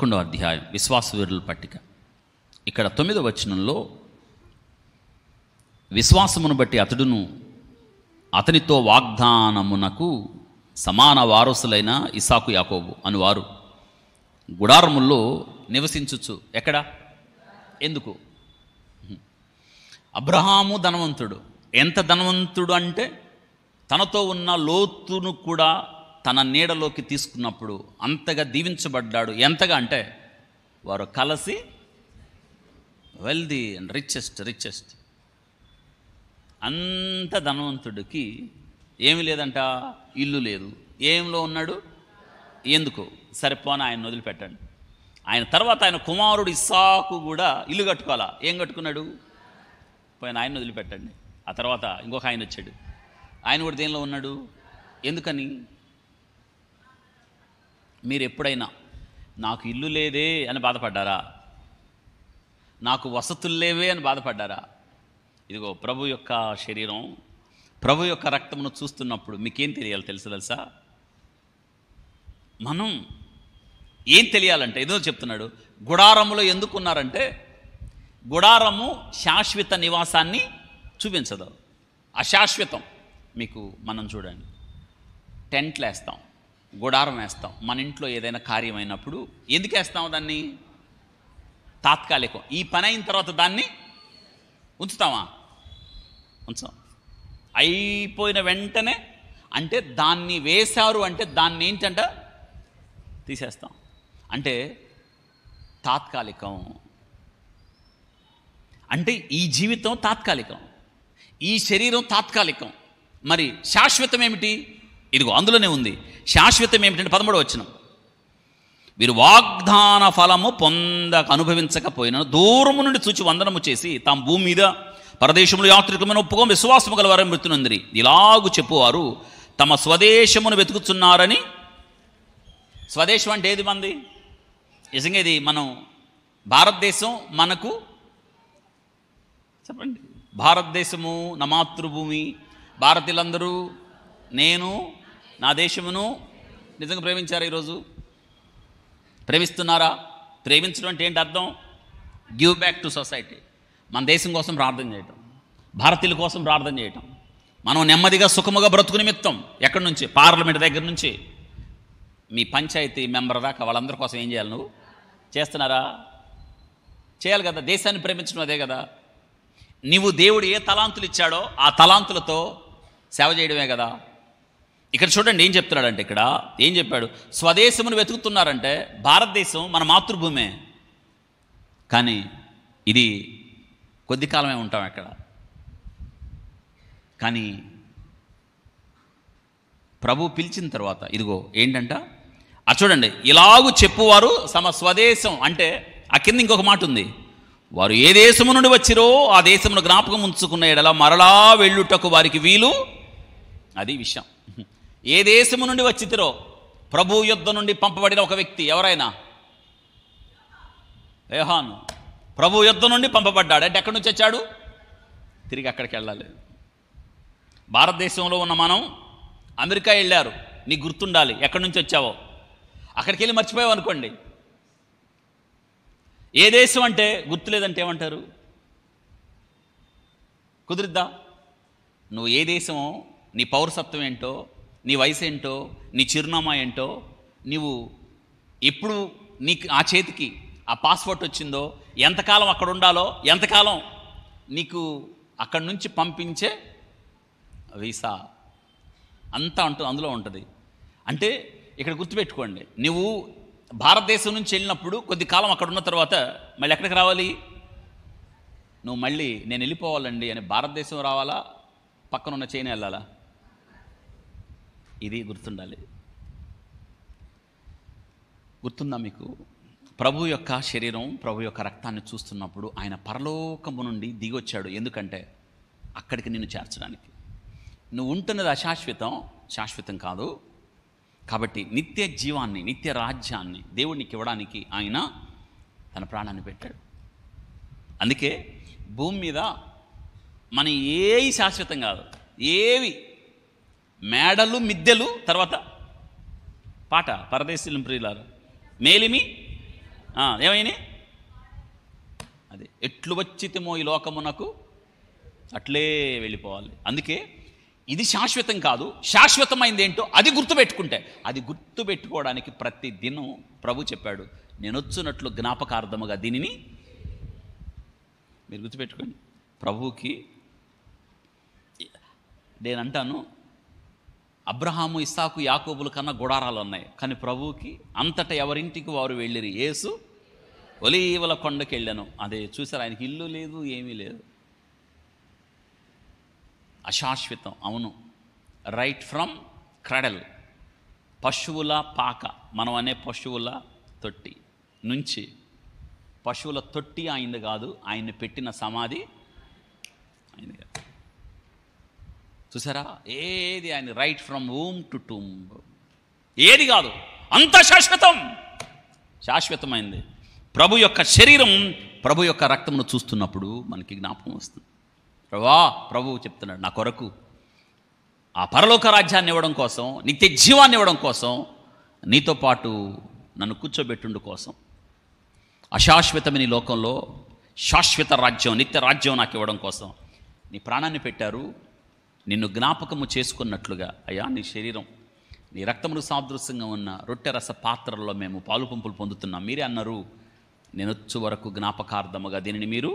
11వ అధ్యాయం విశ్వాసవీరుల పట్టిక. ఇక్కడ 9వ వచనంలో విశ్వాసమును బట్టి అతడును అతనితో వాగ్దానమునకు సమాన వారసులైన ఇస్సాకు యాకోబు అనువారు గుడారముల్లో నివసించుచు. ఎక్కడ? ఎందుకు? అబ్రహాము ధనవంతుడు. ఎంత ధనవంతుడు అంటే తనతో ఉన్న లోతును కూడా తన నీడలోకి తీసుకున్నప్పుడు అంతగా దీవించబడ్డాడు. ఎంతగా అంటే వారు కలిసి వెల్దీ అండ్ రిచెస్ట్ అంత ధనవంతుడికి ఏమి లేదంట, ఇల్లు లేదు. ఏంలో ఉన్నాడు? ఎందుకు? సరిపోని ఆయన వదిలిపెట్టండి. ఆయన తర్వాత ఆయన కుమారుడు ఇస్సాకు కూడా ఇల్లు కట్టుకోవాలా. ఏం కట్టుకున్నాడు? పోయిన ఆయన వదిలిపెట్టండి. ఆ తర్వాత ఇంకొక ఆయన వచ్చాడు. ఆయన కూడా దేనిలో ఉన్నాడు? ఎందుకని? మీరు ఎప్పుడైనా నాకు ఇల్లు లేదే అని బాధపడ్డారా? నాకు వసతులు లేవే అని బాధపడ్డారా? ఇదిగో ప్రభు యొక్క శరీరం, ప్రభు యొక్క రక్తమును చూస్తున్నప్పుడు మీకేం తెలియాలి తెలుసా? మనం ఏం తెలియాలంటే ఏదో చెప్తున్నాడు. గుడారములో ఎందుకున్నారంటే గుడారము శాశ్వత నివాసాన్ని చూపించదు, అశాశ్వతం. మీకు మనం చూడండి, టెంట్లు వేస్తాం, గుడారం వేస్తాం. మన ఇంట్లో ఏదైనా కార్యం అయినప్పుడు ఎందుకు వేస్తాం? దాన్ని తాత్కాలికం. ఈ పని అయిన తర్వాత దాన్ని ఉంచుతామా? ఉంచాం. అయిపోయిన వెంటనే అంటే దాన్ని వేశారు అంటే దాన్ని ఏంటంట తీసేస్తాం. అంటే తాత్కాలికం. అంటే ఈ జీవితం తాత్కాలికం, ఈ శరీరం తాత్కాలికం. మరి శాశ్వతం ఏమిటి? ఇదిగో అందులోనే ఉంది. శాశ్వతం ఏమిటంటే 13వ వచనం, వీరు వాగ్దాన ఫలము పొందక అనుభవించకపోయినా దూరము నుండి చూచి వందనము చేసి తాము భూమి మీద పరదేశములు యాత్రికమైన ఒప్పుకో విశ్వాసము గల వారని మృతునందిరి. ఇలాగు చెప్పువారు తమ స్వదేశమును వెతుకుతున్నారని. స్వదేశం అంటే ఏది? మంది నిజంగా ఇది మనం భారతదేశం. మనకు చెప్పండి, భారతదేశము నా మాతృభూమి. భారతీయులందరూ నేను నా దేశమును నిజంగా ప్రేమించారా? ఈరోజు ప్రేమిస్తున్నారా? ప్రేమించడం అంటే ఏంటి అర్థం? Give back to society. మన దేశం కోసం ప్రార్థన చేయటం, భారతీయుల కోసం ప్రార్థన చేయటం, మనం నెమ్మదిగా సుఖముగా బ్రతుకు నిమిత్తం. ఎక్కడి నుంచి? పార్లమెంట్ దగ్గర నుంచి మీ పంచాయతీ మెంబర్ దాకా వాళ్ళందరి కోసం ఏం చేయాలి? నువ్వు చేస్తున్నారా? చేయాలి కదా. దేశాన్ని ప్రేమించడం అదే కదా. నీవు దేవుడు ఏ తలాంతులు ఇచ్చాడో ఆ తలాంతులతో సేవ చేయడమే కదా. ఇక్కడ చూడండి ఏం చెప్తున్నాడంటే, ఇక్కడ ఏం చెప్పాడు? స్వదేశమును వెతుకుతున్నారంటే భారతదేశం మన మాతృభూమే. కానీ ఇది కొద్ది కాలమే ఉంటాం అక్కడ. కానీ ప్రభు పిలిచిన తర్వాత ఇదిగో ఏంటంట అది చూడండి. ఇలాగూ చెప్పువారు తమ స్వదేశం అంటే ఆ కింద ఇంకొక మాట ఉంది. వారు ఏ దేశము నుండి వచ్చిరో ఆ దేశమును జ్ఞాపకం ఉంచుకున్న ఎడల మరలా వెళ్ళుటకు వారికి వీలు. అది విషయం. ఏ దేశము నుండి వచ్చితిరో, ప్రభు యుద్ధ నుండి పంపబడిన ఒక వ్యక్తి ఎవరైనా, యోహాను ప్రభు యుద్ధ నుండి పంపబడ్డాడు. అంటే ఎక్కడి నుంచి వచ్చాడు? తిరిగి అక్కడికి వెళ్ళాలి. భారతదేశంలో ఉన్న మనం అమెరికా వెళ్ళారు. నీకు గుర్తుండాలి ఎక్కడి నుంచి వచ్చావో. అక్కడికి వెళ్ళి మర్చిపోయావు అనుకోండి, ఏ దేశం అంటే గుర్తులేదంటే ఏమంటారు? కుదిరిద్దా? నువ్వు ఏ దేశమో, నీ పౌరసత్వం ఏంటో, నీ వయసు ఏంటో, నీ చిరునామా ఏంటో, నీవు ఎప్పుడు నీకు ఆ చేతికి ఆ పాస్పోర్ట్ వచ్చిందో, ఎంతకాలం అక్కడ ఉండాలో, ఎంతకాలం నీకు అక్కడి నుంచి పంపించే వీసా అంతా అందులో ఉంటుంది. అంటే ఇక్కడ గుర్తుపెట్టుకోండి, నువ్వు భారతదేశం నుంచి వెళ్ళినప్పుడు కొద్ది కాలం అక్కడ ఉన్న తర్వాత మళ్ళీ ఎక్కడికి రావాలి? నువ్వు మళ్ళీ నేను వెళ్ళిపోవాలండి అని భారతదేశం రావాలా, పక్కన ఉన్న చైనా వెళ్ళాలా? ఇది గుర్తుండాలి. గుర్తుందా మీకు? ప్రభు యొక్క శరీరం, ప్రభు యొక్క రక్తాన్ని చూస్తున్నప్పుడు ఆయన పరలోకము నుండి దిగొచ్చాడు. ఎందుకంటే అక్కడికి నిన్ను చేర్చడానికి. నువ్వు ఉంటున్నది అశాశ్వతం, శాశ్వతం కాదు. కాబట్టి నిత్య జీవాన్ని, నిత్య రాజ్యాన్ని దేవుడికి ఇవ్వడానికి ఆయన తన ప్రాణాన్ని పెట్టాడు. అందుకే భూమి మీద మన ఏవి శాశ్వతం కాదు. ఏవి మేడలు, మిద్దెలు, తర్వాత పాట పరదేశీయుల ప్రియులారు, మేలిమి ఏమైనా అది ఎట్లు వచ్చితేమో ఈ లోకమునకు అట్లే వెళ్ళిపోవాలి. అందుకే ఇది శాశ్వతం కాదు, శాశ్వతమైంది ఏంటో అది గుర్తుపెట్టుకుంటే, అది గుర్తుపెట్టుకోవడానికి ప్రతి దినం ప్రభు చెప్పాడు, నేను వచ్చున్నట్లు జ్ఞాపకార్థముగా దీనిని మీరు గుర్తుపెట్టుకోండి. ప్రభువుకి నేనంటాను, అబ్రహాము, ఇస్సాకు, యాకోబుల కన్నా గుడారాలు ఉన్నాయి, కానీ ప్రభువుకి అంతటా ఎవరింటికి వారు వెళ్ళిరి. యేసు ఒలీవల కొండకి వెళ్ళాను, అదే చూసారు, ఆయనకి ఇల్లు లేదు, ఏమీ లేదు. అశాశ్వతం. అవును, రైట్ ఫ్రమ్ క్రడల్, పశువుల పాక, మనం అనే పశువుల తొట్టి నుంచి, పశువుల తొట్టి ఆయనది కాదు, ఆయన్ని పెట్టిన సమాధి ఆయనది కాదు. చూసారా, ఏది ఆయన right from womb to tomb, ఏది కాదు, అంత శాశ్వతం, శాశ్వతమైంది. ప్రభు యొక్క శరీరం, ప్రభు యొక్క రక్తమును చూస్తున్నప్పుడు మనకి జ్ఞాపకం వస్తుంది, ప్రభువు చెప్తున్నాడు, నా కొరకు ఆ పరలోక రాజ్యాన్ని ఇవ్వడం కోసం, నిత్య జీవాన్ని ఇవ్వడం కోసం, నీతో పాటు నన్ను కూర్చోబెట్టుండు కోసం, అశాశ్వతమైన లోకంలో శాశ్వత రాజ్యం, నిత్య రాజ్యం నాకు ఇవ్వడం కోసం నీ ప్రాణాన్ని పెట్టారు. నిన్ను జ్ఞాపకము చేసుకున్నట్లుగా అయ్యా, నీ శరీరం, నీ రక్తములు సాదృశ్యంగా ఉన్న రొట్టె రస పాత్రల్లో మేము పాలు పంపులు పొందుతున్నాం. మీరే అన్నారు, నేను వచ్చు వరకు జ్ఞాపకార్థముగా దీనిని మీరు